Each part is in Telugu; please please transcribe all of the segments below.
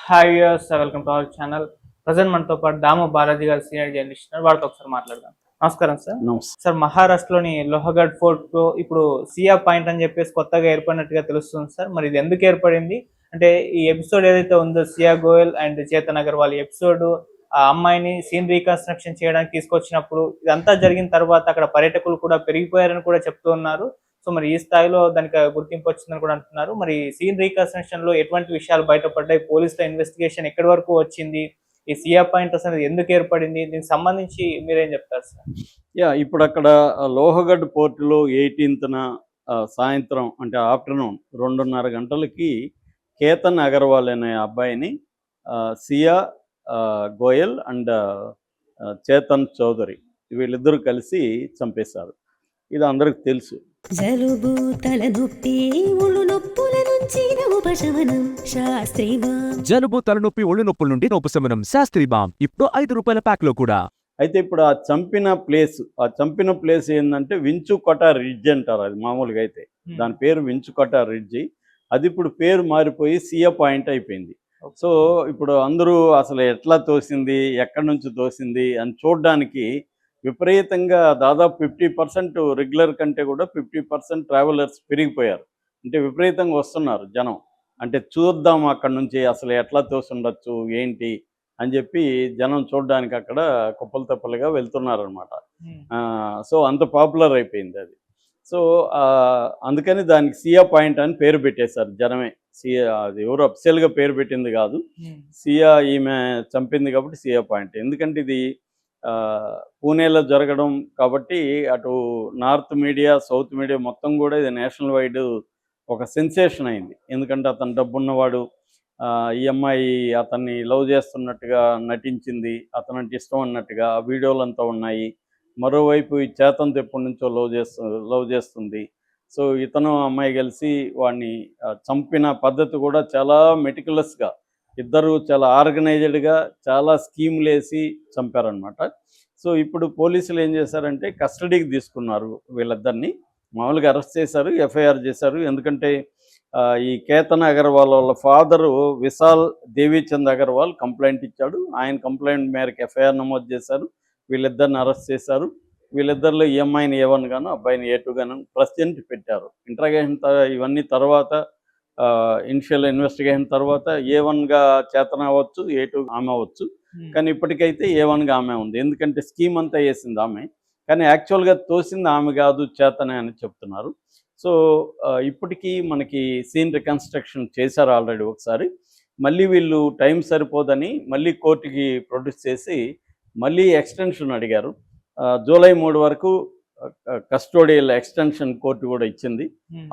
Hi viewers, welcome to our channel. Present మనతో పాటు దాము బాలాజీ గారు సీనియర్ జర్నలిస్ట్ ఉన్నారు. వాళ్ళతో ఒకసారి మాట్లాడదాం. నమస్కారం సార్. నమస్తే. సార్, మహారాష్ట్రలోని లోహగఢ్ ఫోర్ట్ ఇప్పుడు సియా పాయింట్ అని చెప్పేసి కొత్తగా ఏర్పడినట్టుగా తెలుస్తుంది సార్. మరి ఇది ఎందుకు ఏర్పడింది? అంటే ఈ ఎపిసోడ్ ఏదైతే ఉందో సియా గోయల్ అండ్ చేతన్ అగర్వాల్ ఎపిసోడ్, ఆ అమ్మాయిని సీన్ రీకన్స్ట్రక్షన్ చేయడానికి తీసుకొచ్చినప్పుడు ఇదంతా జరిగిన తర్వాత అక్కడ పర్యాటకులు కూడా పెరిగిపోయారని కూడా చెప్తూ ఉన్నారు. సో మరి ఈ స్థాయిలో దానికి గుర్తింపు వచ్చిందని కూడా అంటున్నారు. మరి సీన్ రీకన్స్ట్రక్షన్ లో ఎటువంటి విషయాలు బయటపడ్డాయి? పోలీసుల ఇన్వెస్టిగేషన్ ఎక్కడి వరకు వచ్చింది? ఈ సియా పాయింట్ అసలు ఎందుకు ఏర్పడింది? దీనికి సంబంధించి మీరేం చెప్తారు సార్? ఇప్పుడు అక్కడ లోహగఢ్ పోర్టులో 18న సాయంత్రం అంటే ఆఫ్టర్నూన్ 2:30 గంటలకి కేతన్ అగర్వాల్ అనే అబ్బాయిని సియా గోయల్ అండ్ చేతన్ చౌదరి వీళ్ళిద్దరూ కలిసి చంపేశారు. ఇది అందరికి తెలుసు. జలుబు తలనొప్పి ఒళ్ళు నొప్పుల నుంచి ఉపశమనం శాస్త్రీ బామ్. జలుబు తలనొప్పి ఒళ్ళు నొప్పుల నుండి ఉపశమనం శాస్త్రీ బామ్ ఇప్పుడు ₹5 ప్యాక్ లో కూడా. అయితే ఇప్పుడు ఆ చంపిన ప్లేస్ ఏంటంటే వించుకోట రిడ్జ్ అంటారు. అది మామూలుగా అయితే దాని పేరు వించుకోట రిడ్జి. అది ఇప్పుడు పేరు మారిపోయి సియా పాయింట్ అయిపోయింది. సో ఇప్పుడు అందరూ అసలు ఎట్లా తోసింది, ఎక్కడి నుంచి తోసింది అని చూడడానికి విపరీతంగా దాదాపు 50% రెగ్యులర్ కంటే కూడా 50% ట్రావెలర్స్ పెరిగిపోయారు. అంటే విపరీతంగా వస్తున్నారు జనం. అంటే చూద్దాం అక్కడ నుంచి అసలు ఎట్లా తోసుండొచ్చు ఏంటి అని చెప్పి జనం చూడడానికి అక్కడ కుప్పలు తప్పలుగా వెళ్తున్నారనమాట. సో అంత పాపులర్ అయిపోయింది అది. సో అందుకని దానికి సియా పాయింట్ అని పేరు పెట్టేశారు జనమే. సియా అది ఎవరు అఫిషియల్గా పేరు పెట్టింది కాదు. సియా ఈమె చంపింది కాబట్టి సియా పాయింట్. ఎందుకంటే ఇది పూణేలో జరగడం కాబట్టి అటు నార్త్ మీడియా, సౌత్ మీడియా మొత్తం కూడా ఇది నేషనల్ వైడ్ ఒక సెన్సేషన్ అయింది. ఎందుకంటే అతను డబ్బున్నవాడు, ఈ అమ్మాయి అతన్ని లవ్ చేస్తున్నట్టుగా నటించింది, అతనంటే ఇష్టం అన్నట్టుగా ఆ వీడియోలంతా ఉన్నాయి. మరోవైపు ఈ చేతన్తో ఎప్పటి నుంచో లవ్ చేస్తుంది. సో ఇతను అమ్మాయి కలిసి వాడిని చంపిన పద్ధతి కూడా చాలా మెటికులస్గా, ఇద్దరు చాలా ఆర్గనైజ్డ్గా చాలా స్కీములు వేసి చంపారనమాట. సో ఇప్పుడు పోలీసులు ఏం చేశారంటే కస్టడీకి తీసుకున్నారు వీళ్ళిద్దరిని. మామూలుగా అరెస్ట్ చేశారు, ఎఫ్ఐఆర్ చేశారు. ఎందుకంటే ఈ కేతన్ అగర్వాల్ వాళ్ళ ఫాదరు విశాల్ దేవీచంద్ అగర్వాల్ కంప్లైంట్ ఇచ్చాడు. ఆయన కంప్లైంట్ మేరకు ఎఫ్ఐఆర్ నమోదు చేశారు. వీళ్ళిద్దరిని అరెస్ట్ చేశారు. వీళ్ళిద్దరిలో ఈ అమ్మాయిని A1 గాను, అబ్బాయిని A2 గాను ప్రెసిడెంట్ పెట్టారు. ఇంట్రాగేషన్ ఇవన్నీ తర్వాత ఇనిషియల్ ఇన్వెస్టిగేషన్ తర్వాత A1గా చేతన అవ్వచ్చు, A2 ఆమె అవ్వచ్చు. కానీ ఇప్పటికైతే A1గా ఆమె ఉంది. ఎందుకంటే స్కీమ్ అంతా వేసింది ఆమె, కానీ యాక్చువల్గా తోసింది ఆమె కాదు, చేతనే అని చెప్తున్నారు. సో ఇప్పటికీ మనకి సీన్ రికన్స్ట్రక్షన్ చేశారు ఆల్రెడీ ఒకసారి. మళ్ళీ వీళ్ళు టైం సరిపోదని మళ్ళీ కోర్టుకి ప్రొడ్యూస్ చేసి మళ్ళీ ఎక్స్టెన్షన్ అడిగారు. జూలై 3 వరకు కస్టోడియల్ ఎక్స్టెన్షన్ కోర్టు కూడా ఇచ్చింది.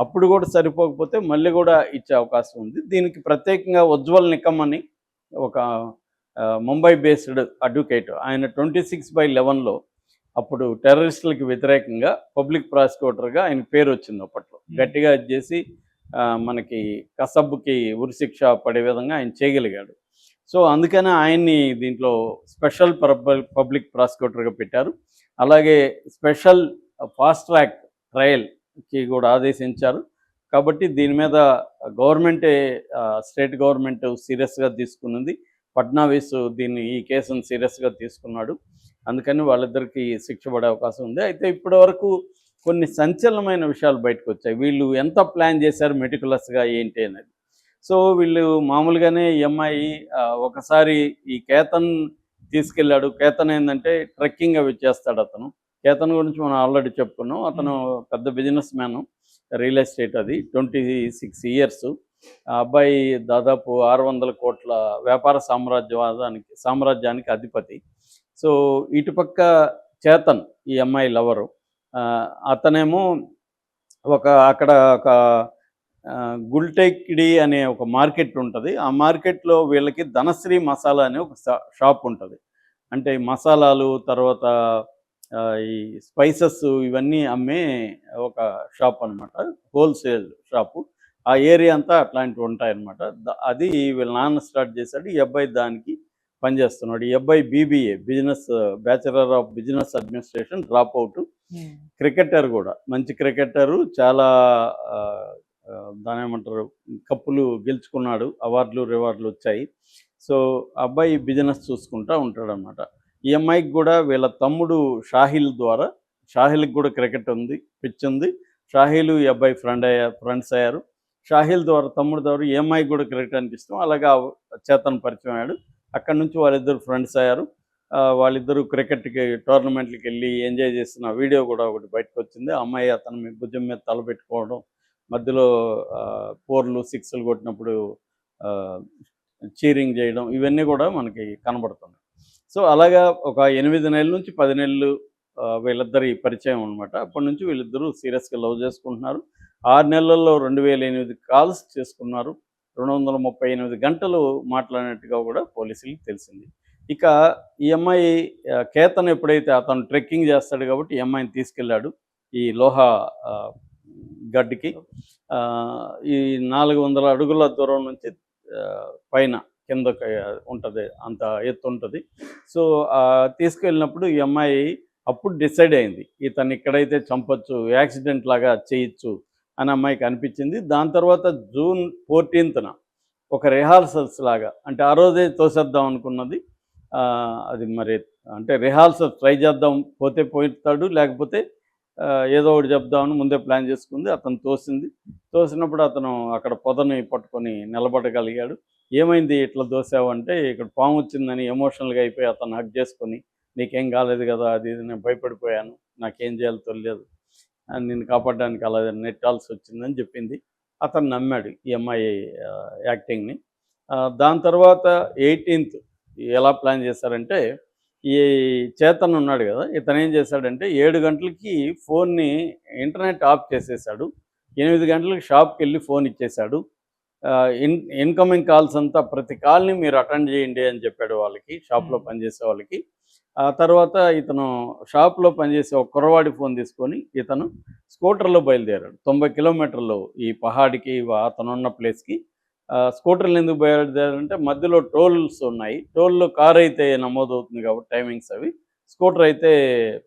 అప్పుడు కూడా సరిపోకపోతే మళ్ళీ కూడా ఇచ్చే అవకాశం ఉంది. దీనికి ప్రత్యేకంగా ఉజ్వల్ నికమ్ అని ఒక ముంబై బేస్డ్ అడ్వకేట్, ఆయన 26/11లో అప్పుడు టెర్రరిస్టులకి వ్యతిరేకంగా పబ్లిక్ ప్రాసిక్యూటర్గా ఆయన పేరు వచ్చింది. అప్పట్లో గట్టిగా చేసి మనకి కసబ్కి ఉరిశిక్ష పడే విధంగా ఆయన చేయగలిగాడు. సో అందుకనే ఆయన్ని దీంట్లో స్పెషల్ పబ్లిక్ ప్రాసిక్యూటర్గా పెట్టారు. అలాగే స్పెషల్ ఫాస్ట్ ట్రాక్ ట్రయల్కి కూడా ఆదేశించారు. కాబట్టి దీని మీద స్టేట్ గవర్నమెంట్ సీరియస్గా తీసుకున్నది. ఫడ్నవీస్ ఈ కేసును సీరియస్గా తీసుకున్నాడు. అందుకని వాళ్ళిద్దరికీ శిక్ష పడే అవకాశం ఉంది. అయితే ఇప్పటి వరకు కొన్ని సంచలనమైన విషయాలు బయటకు వచ్చాయి. వీళ్ళు ఎంత ప్లాన్ చేశారు మెటికులస్గా ఏంటి అనేది. సో వీళ్ళు మామూలుగానే ఈ అమ్మాయి ఒకసారి ఈ కేతన్ తీసుకెళ్ళాడు. కేతన్ ఏంటంటే ట్రెక్కింగ్ అవి చేస్తాడు అతను. కేతన్ గురించి మనం ఆల్రెడీ చెప్పుకున్నాం. అతను పెద్ద బిజినెస్ మ్యాన్, రియల్ ఎస్టేట్, అది 26 ఇయర్స్. ఆ అబ్బాయి దాదాపు 600 కోట్ల వ్యాపార సామ్రాజ్యానికి అధిపతి. సో ఇటుపక్క చేతన్ ఈ అమ్మాయి లవరు, అతనేమో అక్కడ ఒక గుల్టెక్డి అనే ఒక మార్కెట్ ఉంటుంది. ఆ మార్కెట్లో వీళ్ళకి ధనశ్రీ మసాలా అనే ఒక షాప్ ఉంటుంది. అంటే మసాలాలు, తర్వాత ఈ స్పైసెస్ ఇవన్నీ అమ్మే ఒక షాప్ అనమాట, హోల్సేల్ షాపు. ఆ ఏరియా అంతా అట్లాంటివి ఉంటాయన్నమాట. అది వీళ్ళ నాన్న స్టార్ట్ చేశాడు. ఈ అబ్బాయి దానికి పనిచేస్తున్నాడు. ఈ అబ్బాయి BBA, bachelor of business administration drop out. Cricketer కూడా, మంచి క్రికెటరు, చాలా దాని ఏమంటారు కప్పులు గెలుచుకున్నాడు, అవార్డులు రివార్డులు వచ్చాయి. సో అబ్బాయి బిజినెస్ చూసుకుంటూ ఉంటాడనమాట. ఈ అమ్మాయికి కూడా వీళ్ళ తమ్ముడు షాహిల్ ద్వారా, షాహిల్కి కూడా క్రికెట్ ఉంది, పిచ్ ఉంది. షాహిల్ ఈ అబ్బాయి ఫ్రెండ్స్ అయ్యారు. షాహిల్ ద్వారా తమ్ముడు ద్వారా ఈ అమ్మాయికి కూడా క్రికెట్ అంటే ఇష్టం. అలాగా చేతన్ పరిచయం అయ్యాడు. అక్కడి నుంచి వాళ్ళిద్దరు ఫ్రెండ్స్ అయ్యారు. వాళ్ళిద్దరూ క్రికెట్కి టోర్నమెంట్లకి వెళ్ళి ఎంజాయ్ చేస్తున్న వీడియో కూడా ఒకటి బయటకు వచ్చింది. ఆ అమ్మాయి అతను భుజం మీద తల పెట్టుకోవడం, మధ్యలో 4లు 6లు కొట్టినప్పుడు చీరింగ్ చేయడం, ఇవన్నీ కూడా మనకి కనబడుతుంది. సో అలాగా ఒక 8 నెలల నుంచి 10 నెలలు వీళ్ళిద్దరి పరిచయం అనమాట. అప్పటి నుంచి వీళ్ళిద్దరూ సీరియస్గా లవ్ చేసుకుంటున్నారు. 6 నెలల్లో 2008 కాల్స్ చేసుకున్నారు. 238 గంటలు మాట్లాడినట్టుగా కూడా పోలీసులకి తెలిసింది. ఇక ఈ అమ్మాయి కేతన్ ఎప్పుడైతే అతను ట్రెక్కింగ్ చేస్తాడు కాబట్టి ఈ అమ్మాయిని తీసుకెళ్ళాడు ఈ లోహా గడ్డికి. ఈ 400 అడుగుల దూరం నుంచి పైన కిందకి ఉంటుంది, అంత ఎత్తు ఉంటుంది. సో తీసుకెళ్ళినప్పుడు ఈ అమ్మాయి అప్పుడు డిసైడ్ అయింది, ఇతను ఇక్కడైతే చంపొచ్చు, యాక్సిడెంట్ లాగా చేయొచ్చు అని అమ్మాయికి అనిపించింది. దాని తర్వాత జూన్ 14న ఒక రిహార్సల్స్ లాగా, అంటే ఆ రోజే తోసేద్దాం అనుకున్నది. అది మరి అంటే రిహార్సల్ ట్రై చేద్దాం, పోతే పోతాడు, లేకపోతే ఏదో ఒకటి చెప్దామని ముందే ప్లాన్ చేసుకుంది. అతను తోసినప్పుడు అతను అక్కడ పొదని పట్టుకొని నిలబడగలిగాడు. ఏమైంది ఇట్లా దోసావు అంటే, ఇక్కడ పాము వచ్చిందని ఎమోషనల్గా అయిపోయి అతను హగ్ చేసుకొని, నీకేం కాలేదు కదా, అది నేను భయపడిపోయాను, నాకేం చేయాలో తెలియదు, నిన్ను కాపాడడానికి అలా నెట్టాల్సి వచ్చిందని చెప్పింది. అతను నమ్మాడు ఈ అమ్మాయి యాక్టింగ్ని. దాని తర్వాత 18th ఎలా ప్లాన్ చేశారంటే, ఈ చేతన్ ఉన్నాడు కదా, ఇతను ఏం చేశాడంటే 7 గంటలకి ఫోన్ని ఇంటర్నెట్ ఆఫ్ చేసేసాడు. 8 గంటలకి షాప్కి వెళ్ళి ఫోన్ ఇచ్చేశాడు. ఇన్కమింగ్ కాల్స్ అంతా ప్రతి కాల్ని మీరు అటెండ్ చేయండి అని చెప్పాడు వాళ్ళకి, షాప్లో పనిచేసే వాళ్ళకి. ఆ తర్వాత ఇతను షాప్లో పనిచేసే ఒక కుర్రవాడి ఫోన్ తీసుకొని ఇతను స్కూటర్లో బయలుదేరాడు. 90 కిలోమీటర్లు ఈ పహాడికి అతనున్న ప్లేస్కి. స్కూటర్లు ఎందుకు బయలుదేరారంటే మధ్యలో టోల్స్ ఉన్నాయి, టోల్లో కార్ అయితే నమోదవుతుంది కాబట్టి టైమింగ్స్ అవి, స్కూటర్ అయితే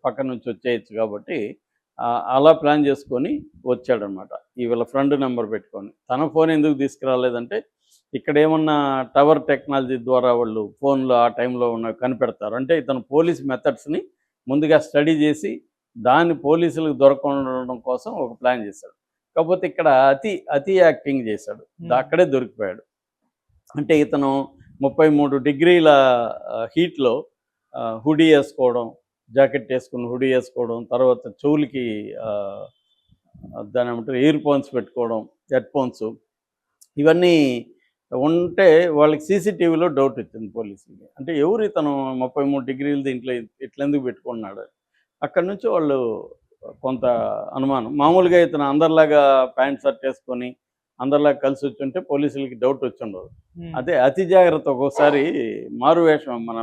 పక్క నుంచి వచ్చేయచ్చు కాబట్టి అలా ప్లాన్ చేసుకొని వచ్చాడనమాట. ఈ వీళ్ళ ఫ్రెండ్ నెంబర్ పెట్టుకొని. తన ఫోన్ ఎందుకు తీసుకురాలేదంటే, ఇక్కడ ఏమన్నా టవర్ టెక్నాలజీ ద్వారా వాళ్ళు ఫోన్లో ఆ టైంలో ఉన్నవి కనిపెడతారు. అంటే ఇతను పోలీస్ మెథడ్స్ని ముందుగా స్టడీ చేసి దాన్ని పోలీసులకు దొరకడం కోసం ఒక ప్లాన్ చేశాడు. కాకపోతే ఇక్కడ అతి యాక్టింగ్ చేశాడు, అక్కడే దొరికిపోయాడు. అంటే ఇతను 33 డిగ్రీల హీట్లో హుడీ వేసుకోవడం, జాకెట్ వేసుకుని హుడీ వేసుకోవడం, తర్వాత చెవులకి దాని ఏమంటారు ఇయర్ ఫోన్స్ పెట్టుకోవడం, హెడ్ ఫోన్స్, ఇవన్నీ ఉంటే వాళ్ళకి సీసీటీవీలో డౌట్ వచ్చింది పోలీసులకి. అంటే ఎవరు ఇతను 33 డిగ్రీలు దీంట్లో ఇట్లెందుకు పెట్టుకున్నాడు. అక్కడి నుంచి వాళ్ళు కొంత అనుమానం. మామూలుగా ఇతను అందరిలాగా ప్యాంట్ షర్ట్ వేసుకొని అందరిలాగా కలిసి వచ్చుంటే పోలీసులకి డౌట్ వచ్చుండదు. అదే అతి జాగ్రత్త. ఒక్కోసారి మారు వేషం, మన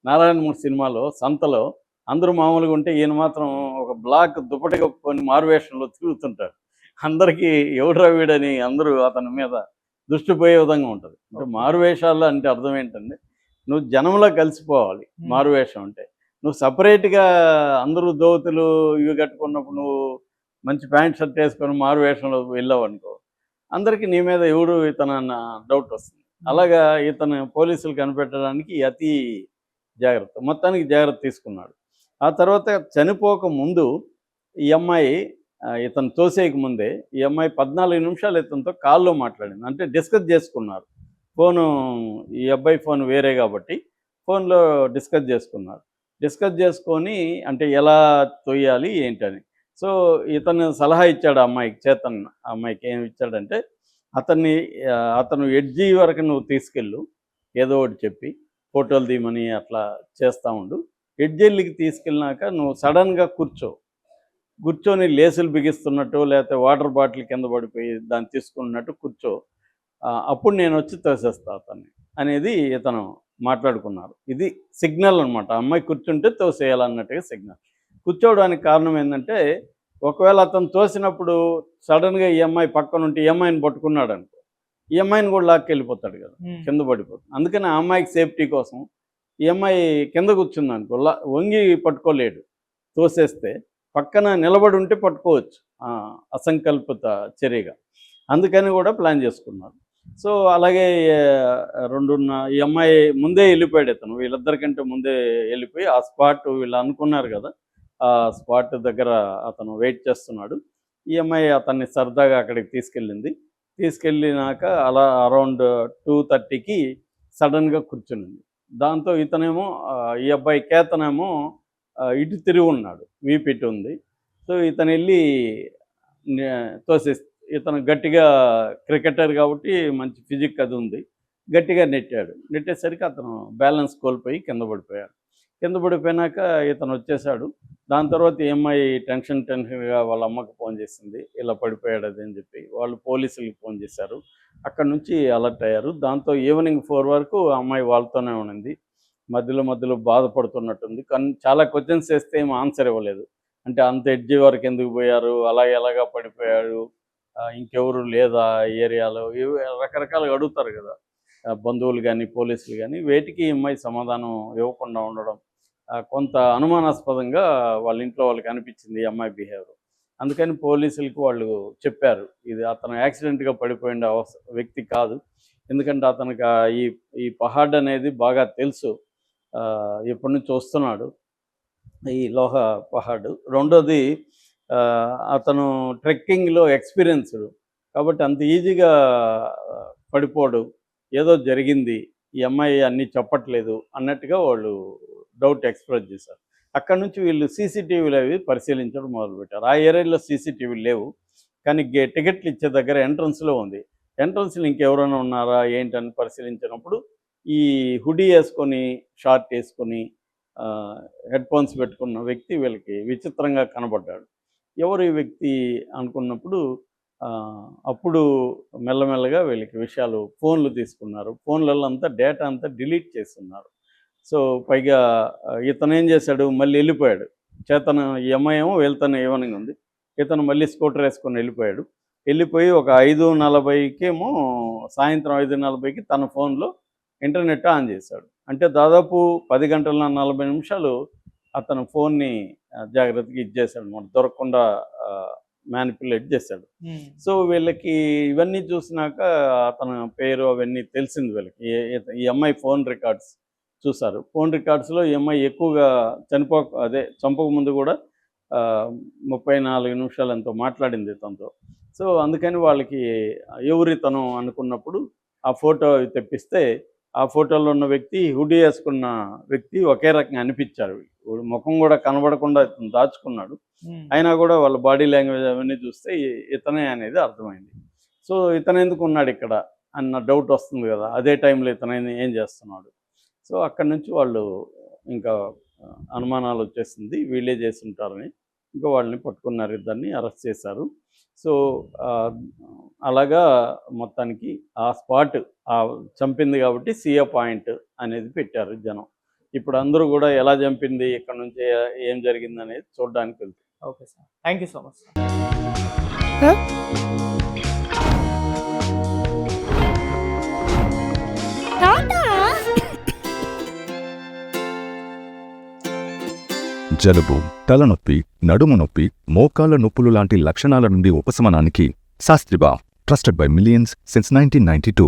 నారాయణమూర్తి సినిమాలో సంతలో అందరూ మామూలుగా ఉంటే ఈయన మాత్రం ఒక బ్లాక్ దుప్పటి కప్పుకొని మారువేషంలో తిరుగుతుంటాడు. అందరికీ ఎవడ్రా వీడని అందరూ అతని మీద దృష్టి పోయే విధంగా ఉంటుంది. అంటే మారువేషాల్లో అంటే అర్థం ఏంటంటే, నువ్వు జనంలో కలిసిపోవాలి. మారువేషం అంటే నువ్వు సపరేట్గా అందరూ దోతులు ఇవి కట్టుకున్నప్పుడు నువ్వు మంచి ప్యాంట్ షర్ట్ వేసుకొని మారువేషంలో వెళ్ళావు అనుకో, అందరికీ నీ మీద ఎవడు ఇతనన్న డౌట్ వస్తుంది. అలాగా ఇతను పోలీసులు కనిపెట్టడానికి అతి జాగ్రత్త, మొత్తానికి జాగ్రత్త తీసుకున్నాడు. ఆ తర్వాత చనిపోక ముందు ఈ అమ్మాయి ఇతను తోసేయక ముందే ఈ అమ్మాయి 14 నిమిషాలు ఇతనితో కాల్లో మాట్లాడింది. అంటే డిస్కస్ చేసుకున్నారు. ఫోను, ఈ అబ్బాయి ఫోన్ వేరే కాబట్టి ఫోన్లో డిస్కస్ చేసుకున్నారు. డిస్కస్ చేసుకొని అంటే ఎలా తోయాలి ఏంటని. సో ఇతను సలహా ఇచ్చాడు అమ్మాయికి, చేతన్ అమ్మాయికి ఏమి ఇచ్చాడంటే, అతను ఎడ్జి వరకు నువ్వు తీసుకెళ్ళు, ఏదో ఒకటి చెప్పి ఫోటోలు తీయమని అట్లా చేస్తూ ఉండు. ఎడ్జెల్లికి తీసుకెళ్ళినాక నువ్వు సడన్గా కూర్చొని లేసులు బిగిస్తున్నట్టు, లేకపోతే వాటర్ బాటిల్ కింద పడిపోయి దాన్ని తీసుకున్నట్టు కూర్చో, అప్పుడు నేను వచ్చి తోసేస్తా అతన్ని అనేది ఇతను మాట్లాడుకున్నారు. ఇది సిగ్నల్ అనమాట. అమ్మాయి కూర్చుంటే తోసేయాలన్నట్టుగా సిగ్నల్. కూర్చోవడానికి కారణం ఏంటంటే, ఒకవేళ అతను తోసినప్పుడు సడన్గా ఈ అమ్మాయి పక్కన ఉంటే ఈ అమ్మాయిని పట్టుకున్నాడు అనుకో, ఈ అమ్మాయిని కూడా లాక్కెళ్ళిపోతాడు కదా, కింద పడిపోతుంది. అందుకని ఆ అమ్మాయికి సేఫ్టీ కోసం ఈ అమ్మాయి కింద కూర్చుంది అనుకో, వంగి పట్టుకోలేడు. తోసేస్తే పక్కన నిలబడి ఉంటే పట్టుకోవచ్చు అసంకల్పిత చర్యగా. అందుకని కూడా ప్లాన్ చేసుకున్నారు. సో అలాగే ఈ అమ్మాయి ముందే వెళ్ళిపోయాడు, ఇతను వీళ్ళిద్దరికంటే ముందే వెళ్ళిపోయి ఆ స్పాట్ వీళ్ళు అనుకున్నారు కదా, ఆ స్పాట్ దగ్గర అతను వెయిట్ చేస్తున్నాడు. ఈ అమ్మాయి అతన్ని సరదాగా అక్కడికి తీసుకెళ్ళినాక అలా అరౌండ్ 2:30కి సడన్గా కూర్చునింది. దాంతో ఇతనేమో ఈ అబ్బాయి కేతనేమో ఇటు తిరిగి ఉన్నాడు, వీపు ఇటు ఉంది. సో ఇతను వెళ్ళి ఇతను గట్టిగా క్రికెటర్ కాబట్టి మంచి ఫిజిక్ అది ఉంది, గట్టిగా నెట్టేసరికి అతను బ్యాలెన్స్ కోల్పోయి కింద పడిపోయినాక ఇతను వచ్చేసాడు. దాని తర్వాత ఈ అమ్మాయి టెన్షన్గా వాళ్ళ అమ్మకి ఫోన్ చేసింది, ఇలా పడిపోయాడు అది అని చెప్పి. వాళ్ళు పోలీసులకి ఫోన్ చేశారు, అక్కడ నుంచి అలర్ట్ అయ్యారు. దాంతో ఈవినింగ్ 4 వరకు ఆ అమ్మాయి వాళ్ళతోనే ఉండింది. మధ్యలో బాధపడుతున్నట్టుంది, కానీ చాలా క్వశ్చన్స్ వేస్తే ఏమో ఆన్సర్ ఇవ్వలేదు. అంటే అంత ఎడ్జి వరకు ఎందుకు పోయారు, ఎలాగా పడిపోయాడు, ఇంకెవరు లేదా ఏరియాలో, ఇవి రకరకాలుగా అడుగుతారు కదా బంధువులు కానీ పోలీసులు కానీ. వేటికి ఈ అమ్మాయి సమాధానం ఇవ్వకుండా ఉండడం కొంత అనుమానాస్పదంగా వాళ్ళ ఇంట్లో వాళ్ళకి అనిపించింది ఈ అమ్మాయి బిహేవియర్. అందుకని పోలీసులకు వాళ్ళు చెప్పారు, ఇది అతను యాక్సిడెంట్గా పడిపోయిన వ్యక్తి కాదు, ఎందుకంటే అతనికి ఈ పహాడ్ అనేది బాగా తెలుసు, ఎప్పటి నుంచి వస్తున్నాడు ఈ లోహ పహాడ్. రెండోది అతను ట్రెక్కింగ్లో ఎక్స్పీరియన్స్డ్ కాబట్టి అంత ఈజీగా పడిపోడు, ఏదో జరిగింది, ఈ అమ్మాయి అన్నీ చెప్పట్లేదు అన్నట్టుగా వాళ్ళు డౌట్ ఎక్స్ప్రెస్ చేశారు. అక్కడ నుంచి వీళ్ళు సీసీటీవీలు అవి పరిశీలించడం మొదలుపెట్టారు. ఆ ఏరియాలో సీసీటీవీలు లేవు, కానీ టికెట్లు ఇచ్చే దగ్గర ఎంట్రన్స్లో ఉంది. ఎంట్రన్స్లో ఇంకెవరైనా ఉన్నారా ఏంటని పరిశీలించినప్పుడు ఈ హుడీ వేసుకొని, షార్ట్ వేసుకొని, హెడ్ ఫోన్స్ పెట్టుకున్న వ్యక్తి వీళ్ళకి విచిత్రంగా కనబడ్డాడు. ఎవరు ఈ వ్యక్తి అనుకున్నప్పుడు అప్పుడు మెల్లమెల్లగా వీళ్ళకి విషయాలు, ఫోన్లు తీసుకున్నారు, ఫోన్లలో అంతా డేటా అంతా డిలీట్ చేస్తున్నారు. సో పైగా ఇతను ఏం చేశాడు, మళ్ళీ వెళ్ళిపోయాడు. చేతన ఈ అమ్మాయి ఏమో వెళ్తానే ఈవినింగ్ ఉంది, ఇతను మళ్ళీ స్కూటర్ వేసుకొని వెళ్ళిపోయి ఒక 5:40కేమో, సాయంత్రం 5:40కి తన ఫోన్లో ఇంటర్నెట్ ఆన్ చేశాడు. అంటే దాదాపు 10 గంటల 40 నిమిషాలు అతను ఫోన్ని జాగ్రత్తగా ఇచ్చేసాడు అన్నమాట, దొరకకుండా మ్యానిపులేట్ చేశాడు. సో వీళ్ళకి ఇవన్నీ చూసినాక అతని పేరు అవన్నీ తెలిసింది వీళ్ళకి. ఈ అమ్మాయి ఫోన్ రికార్డ్స్ చూశారు. ఫోన్ రికార్డ్స్లో ఈ అమ్మాయి ఎక్కువగా చంపక ముందు కూడా 34 నిమిషాలు ఎంతో మాట్లాడింది తనతో. సో అందుకని వాళ్ళకి ఎవరి తను అనుకున్నప్పుడు ఆ ఫోటో తెప్పిస్తే ఆ ఫోటోలో ఉన్న వ్యక్తి, హుడీ వేసుకున్న వ్యక్తి ఒకే రకంగా అనిపించారు. ముఖం కూడా కనబడకుండా ఇతను దాచుకున్నాడు, అయినా కూడా వాళ్ళ బాడీ లాంగ్వేజ్ అవన్నీ చూస్తే ఇతనే అనేది అర్థమైంది. సో ఇతను ఎందుకు ఉన్నాడు ఇక్కడ అన్న డౌట్ వస్తుంది కదా, అదే టైంలో ఇతను ఏం చేస్తున్నాడు. సో అక్కడి నుంచి వాళ్ళు ఇంకా అనుమానాలు వచ్చేసింది, వీళ్ళే చేసి ఉంటారని. ఇంకా వాళ్ళని పట్టుకున్నారు, ఇద్దరిని అరెస్ట్ చేశారు. సో అలాగా మొత్తానికి ఆ స్పాట్ చంపింది కాబట్టి సియా పాయింట్ అనేది పెట్టారు జనం. ఇప్పుడు అందరూ కూడా ఎలా చంపింది, ఇక్కడ నుంచి ఏం జరిగింది అనేది చూడడానికి వెళ్తారు. Okay sir, thank you so much. జలుబు, తలనొప్పి, నడుము నొప్పి, మోకాళ్ల నొప్పులు లాంటి లక్షణాల నుండి ఉపశమనానికి Shastri balm, trusted by millions since 1992.